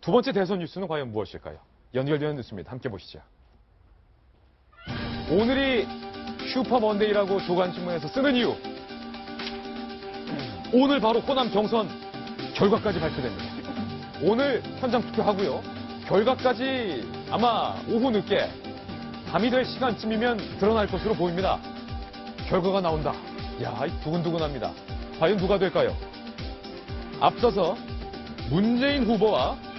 두 번째 대선 뉴스는 과연 무엇일까요? 연결되는 뉴스입니다. 함께 보시죠. 오늘이 슈퍼먼데이라고 조간신문에서 쓰는 이유. 오늘 바로 호남 경선 결과까지 발표됩니다. 오늘 현장 투표하고요. 결과까지 아마 오후 늦게 밤이 될 시간쯤이면 드러날 것으로 보입니다. 결과가 나온다. 야, 두근두근합니다. 과연 누가 될까요? 앞서서 문재인 후보와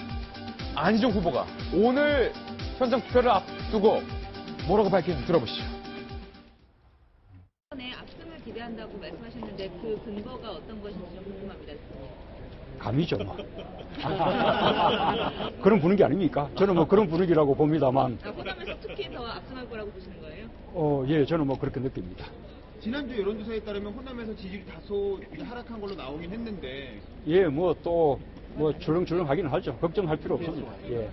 안희정 후보가 오늘 현장 투표를 앞두고 뭐라고 밝히는지 들어보시죠. 네, 압승을 기대한다고 말씀하셨는데 그 근거가 어떤 것인지 좀 궁금합니다. 감이죠, 뭐. 그런 분위기 아닙니까? 저는 뭐 그런 분위기라고 봅니다만. 호남에서 특히 더 압승할 거라고 보시는 거예요? 예, 저는 뭐 그렇게 느낍니다. 지난주 여론조사에 따르면 호남에서 지지율이 다소 하락한 걸로 나오긴 했는데. 예, 뭐 또 뭐 출렁출렁 하기는 하죠. 걱정할 필요 없습니다. 예.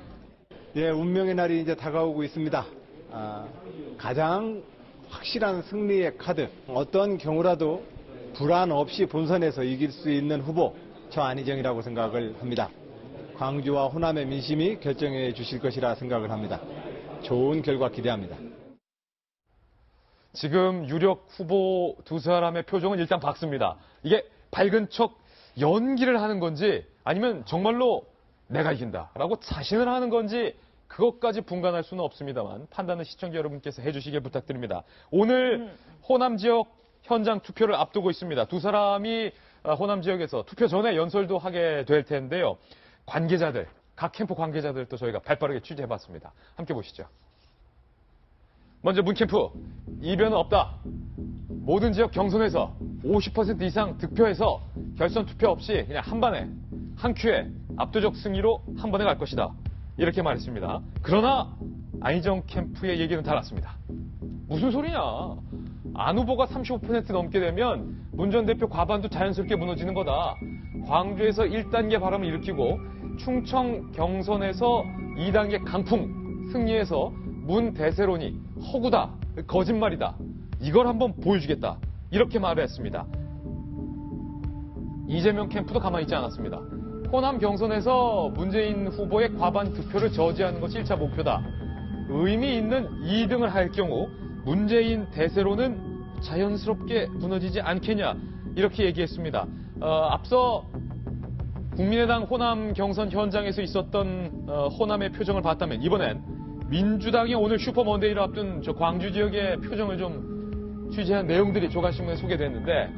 예, 운명의 날이 이제 다가오고 있습니다. 가장 확실한 승리의 카드, 어떤 경우라도 불안 없이 본선에서 이길 수 있는 후보, 저 안희정이라고 생각을 합니다. 광주와 호남의 민심이 결정해 주실 것이라 생각을 합니다. 좋은 결과 기대합니다. 지금 유력 후보 두 사람의 표정은 일단 밝습니다. 이게 밝은 척 연기를 하는 건지 아니면 정말로 내가 이긴다라고 자신을 하는 건지 그것까지 분간할 수는 없습니다만 판단은 시청자 여러분께서 해주시길 부탁드립니다. 오늘 호남 지역 현장 투표를 앞두고 있습니다. 두 사람이 호남 지역에서 투표 전에 연설도 하게 될 텐데요. 관계자들, 각 캠프 관계자들도 저희가 발빠르게 취재해봤습니다. 함께 보시죠. 먼저 문캠프, 이변은 없다. 모든 지역 경선에서 50% 이상 득표해서 결선 투표 없이 그냥 한 번에, 한 큐에 압도적 승리로 한 번에 갈 것이다. 이렇게 말했습니다. 그러나 안희정 캠프의 얘기는 달랐습니다. 무슨 소리냐. 안 후보가 35% 넘게 되면 문 전 대표 과반도 자연스럽게 무너지는 거다. 광주에서 1단계 바람을 일으키고 충청 경선에서 2단계 강풍 승리해서 문 대세론이 허구다. 거짓말이다. 이걸 한번 보여주겠다. 이렇게 말을 했습니다. 이재명 캠프도 가만히 있지 않았습니다. 호남 경선에서 문재인 후보의 과반 득표를 저지하는 것이 1차 목표다. 의미 있는 2등을 할 경우 문재인 대세로는 자연스럽게 무너지지 않겠냐 이렇게 얘기했습니다. 앞서 국민의당 호남 경선 현장에서 있었던 호남의 표정을 봤다면 이번엔 민주당이 오늘 슈퍼먼데이를 앞둔 저 광주 지역의 표정을 좀 취재한 내용들이 조간신문에 소개됐는데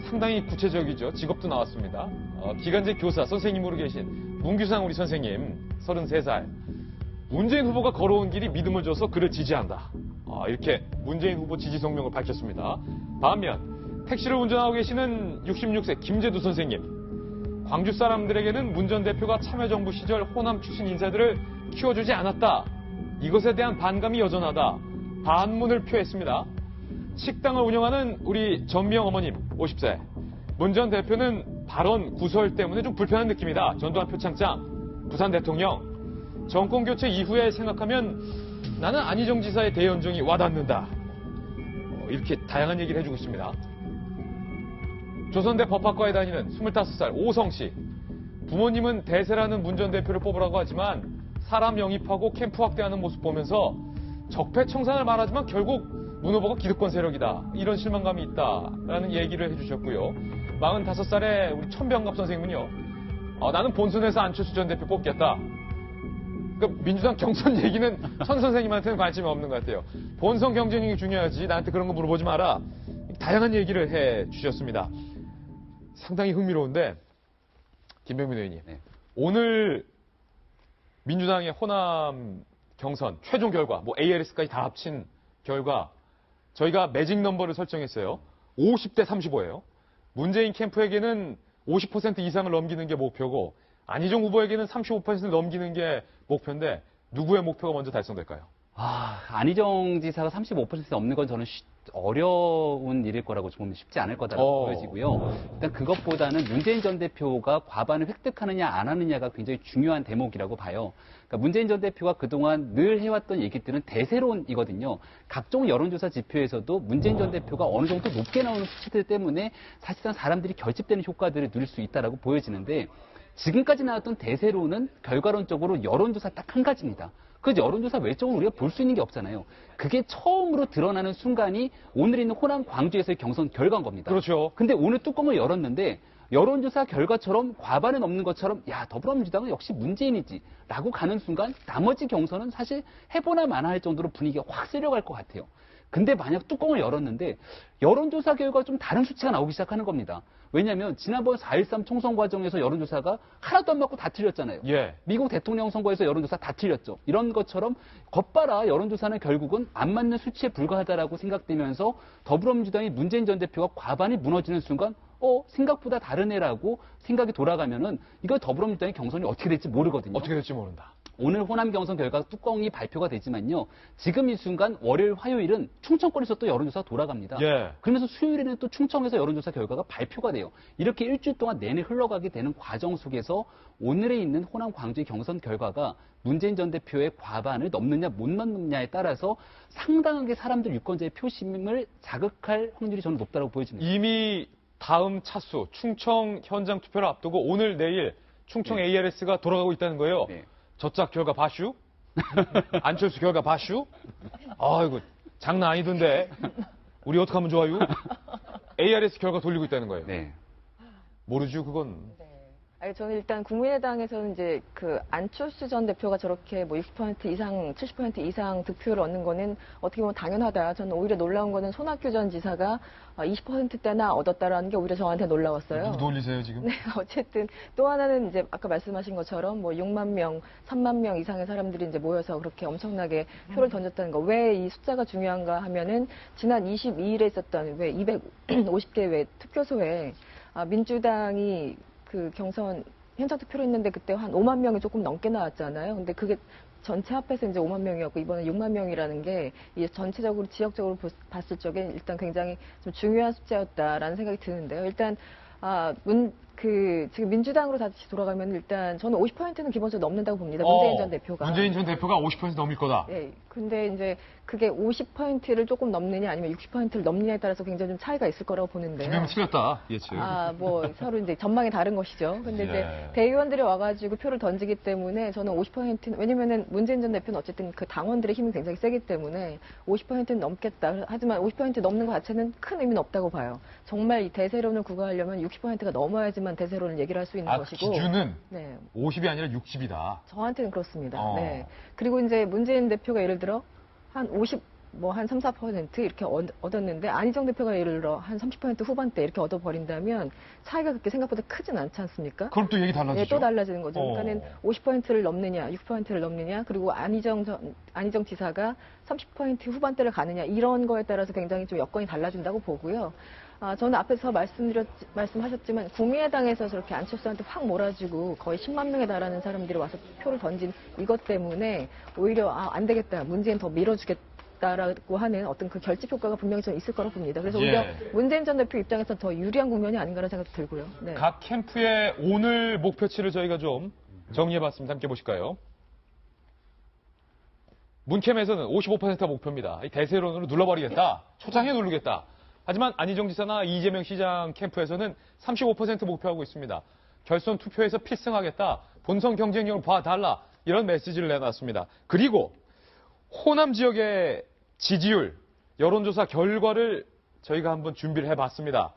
상당히 구체적이죠. 직업도 나왔습니다. 기간제 교사 선생님으로 계신 문규상 우리 선생님 33살. 문재인 후보가 걸어온 길이 믿음을 줘서 그를 지지한다. 이렇게 문재인 후보 지지 성명을 밝혔습니다. 반면 택시를 운전하고 계시는 66세 김재두 선생님. 광주 사람들에게는 문 전 대표가 참여정부 시절 호남 출신 인사들을 키워주지 않았다. 이것에 대한 반감이 여전하다. 반문을 표했습니다. 식당을 운영하는 우리 전미영 어머님 50세. 문 전 대표는 발언 구설 때문에 좀 불편한 느낌이다. 전두환 표창장, 부산 대통령. 정권 교체 이후에 생각하면 나는 안희정 지사의 대연정이 와닿는다. 이렇게 다양한 얘기를 해주고 있습니다. 조선대 법학과에 다니는 25살 오성 씨. 부모님은 대세라는 문 전 대표를 뽑으라고 하지만 사람 영입하고 캠프 확대하는 모습 보면서 적폐청산을 말하지만 결국 문 후보가 기득권 세력이다. 이런 실망감이 있다라는 얘기를 해주셨고요. 45살의 우리 천병갑 선생님은요. 나는 본선에서 안철수 전 대표 뽑겠다. 그러니까 민주당 경선 얘기는 천 선생님한테는 관심이 없는 것 같아요. 본선 경쟁이 중요하지 나한테 그런 거 물어보지 마라. 다양한 얘기를 해주셨습니다. 상당히 흥미로운데 김병민 의원님. 네. 오늘 민주당의 호남 경선 최종 결과 뭐 ALS까지 다 합친 결과 저희가 매직 넘버를 설정했어요. 50대 35예요. 문재인 캠프에게는 50% 이상을 넘기는 게 목표고 안희정 후보에게는 35%를 넘기는 게 목표인데 누구의 목표가 먼저 달성될까요? 안희정 지사가 35% 넘는 건 저는 어려운 일일 거라고 보면 쉽지 않을 거다라고 보여지고요. 일단 그것보다는 문재인 전 대표가 과반을 획득하느냐 안 하느냐가 굉장히 중요한 대목이라고 봐요. 그러니까 문재인 전 대표가 그동안 늘 해왔던 얘기들은 대세론이거든요. 각종 여론조사 지표에서도 문재인 전 대표가 어느 정도 높게 나오는 수치들 때문에 사실상 사람들이 결집되는 효과들을 누릴 수 있다라고 보여지는데 지금까지 나왔던 대세로는 결과론적으로 여론조사 딱 한 가지입니다. 그 여론조사 외적으로 우리가 볼 수 있는 게 없잖아요. 그게 처음으로 드러나는 순간이 오늘 있는 호남 광주에서의 경선 결과인 겁니다. 그렇죠. 근데 오늘 뚜껑을 열었는데 여론조사 결과처럼 과반은 넘는 것처럼 야 더불어민주당은 역시 문재인이지 라고 가는 순간 나머지 경선은 사실 해보나 마나 할 정도로 분위기가 확 세려갈 것 같아요. 근데 만약 뚜껑을 열었는데 여론조사 결과가 좀 다른 수치가 나오기 시작하는 겁니다. 왜냐하면 지난번 4.13 총선 과정에서 여론조사가 하나도 안 맞고 다 틀렸잖아요. 예. 미국 대통령 선거에서 여론조사 다 틀렸죠. 이런 것처럼 겉봐라 여론조사는 결국은 안 맞는 수치에 불과하다라고 생각되면서 더불어민주당이 문재인 전 대표가 과반이 무너지는 순간 생각보다 다른 애라고 생각이 돌아가면은 이거 더불어민주당의 경선이 어떻게 될지 모르거든요. 어떻게 될지 모른다. 오늘 호남 경선 결과 뚜껑이 발표가 되지만요. 지금 이 순간 월요일, 화요일은 충청권에서 또 여론조사가 돌아갑니다. 예. 그러면서 수요일에는 또 충청에서 여론조사 결과가 발표가 돼요. 이렇게 일주일 동안 내내 흘러가게 되는 과정 속에서 오늘에 있는 호남 광주의 경선 결과가 문재인 전 대표의 과반을 넘느냐 못 넘느냐에 따라서 상당하게 사람들 유권자의 표심을 자극할 확률이 저는 높다고 보여집니다. 이미 다음 차수 충청 현장 투표를 앞두고 오늘 내일 충청 ARS가 돌아가고 있다는 거예요. 네. 저짝 결과 바슈? 안철수 결과 바슈? 아이고 장난 아니던데. 우리 어떻게 하면 좋아요? ARS 결과 돌리고 있다는 거예요. 네. 모르죠 그건. 아니, 저는 일단 국민의당에서는 이제 그 안철수 전 대표가 저렇게 뭐 60% 이상, 70% 이상 득표를 얻는 거는 어떻게 보면 당연하다. 저는 오히려 놀라운 거는 손학규 전 지사가 20%대나 얻었다라는 게 오히려 저한테 놀라웠어요. 누구 놀리세요 지금? 네, 어쨌든 또 하나는 이제 아까 말씀하신 것처럼 뭐 6만 명, 3만 명 이상의 사람들이 이제 모여서 그렇게 엄청나게 표를 던졌다는 거. 왜 이 숫자가 중요한가 하면은 지난 22일에 있었던 왜 250개 왜 투표소에 민주당이 그 경선 현장 투표를 했는데 그때 한 5만 명이 조금 넘게 나왔잖아요. 근데 그게 전체 합해서 이제 5만 명이었고 이번에 6만 명이라는 게 이 전체적으로 지역적으로 봤을 적에 일단 굉장히 좀 중요한 숫자였다라는 생각이 드는데요. 일단 지금 민주당으로 다시 돌아가면 일단 저는 50%는 기본적으로 넘는다고 봅니다. 문재인 전 대표가. 문재인 전 대표가 50% 넘을 거다. 네. 근데 이제 그게 50%를 조금 넘느냐 아니면 60%를 넘느냐에 따라서 굉장히 좀 차이가 있을 거라고 보는데요. 김영은 틀렸다. 예측. 뭐 서로 이제 전망이 다른 것이죠. 근데 예. 이제 대의원들이 와가지고 표를 던지기 때문에 저는 50%는 왜냐면은 문재인 전 대표는 어쨌든 그 당원들의 힘이 굉장히 세기 때문에 50%는 넘겠다. 하지만 50% 넘는 것 자체는 큰 의미는 없다고 봐요. 정말 이 대세론을 구가하려면 60%가 넘어야지만 대세론을 얘기를 할 수 있는 것이고. 기준은 네. 50이 아니라 60이다. 저한테는 그렇습니다. 어. 네. 그리고 이제 문재인 대표가 예를 들어 한 3, 4% 이렇게 얻었는데 안희정 대표가 예를 들어 한 30% 후반대 이렇게 얻어버린다면 차이가 그렇게 생각보다 크진 않지 않습니까? 그럼 또 얘기 달라지죠. 네, 또 달라지는 거죠. 어. 그러니까는 50%를 넘느냐, 60%를 넘느냐, 그리고 안희정 지사가 30% 후반대를 가느냐 이런 거에 따라서 굉장히 좀 여건이 달라진다고 보고요. 저는 앞에서 말씀하셨지만 국민의당에서 저렇게 안철수한테 확 몰아주고 거의 10만 명에 달하는 사람들이 와서 표를 던진 이것 때문에 오히려 안 되겠다, 문재인 더 밀어주겠다라고 하는 어떤 그 결집 효과가 분명히 좀 있을 거라고 봅니다. 그래서 오히려 문재인 전 대표 입장에서 더 유리한 국면이 아닌가라는 생각도 들고요. 네. 각 캠프의 오늘 목표치를 저희가 좀 정리해봤습니다. 함께 보실까요? 문캠에서는 55%가 목표입니다. 이 대세론으로 눌러버리겠다. 초장에 누르겠다. 하지만 안희정 지사나 이재명 시장 캠프에서는 35% 목표하고 있습니다. 결선 투표에서 필승하겠다. 본선 경쟁력을 봐달라. 이런 메시지를 내놨습니다. 그리고 호남 지역의 지지율, 여론조사 결과를 저희가 한번 준비를 해봤습니다.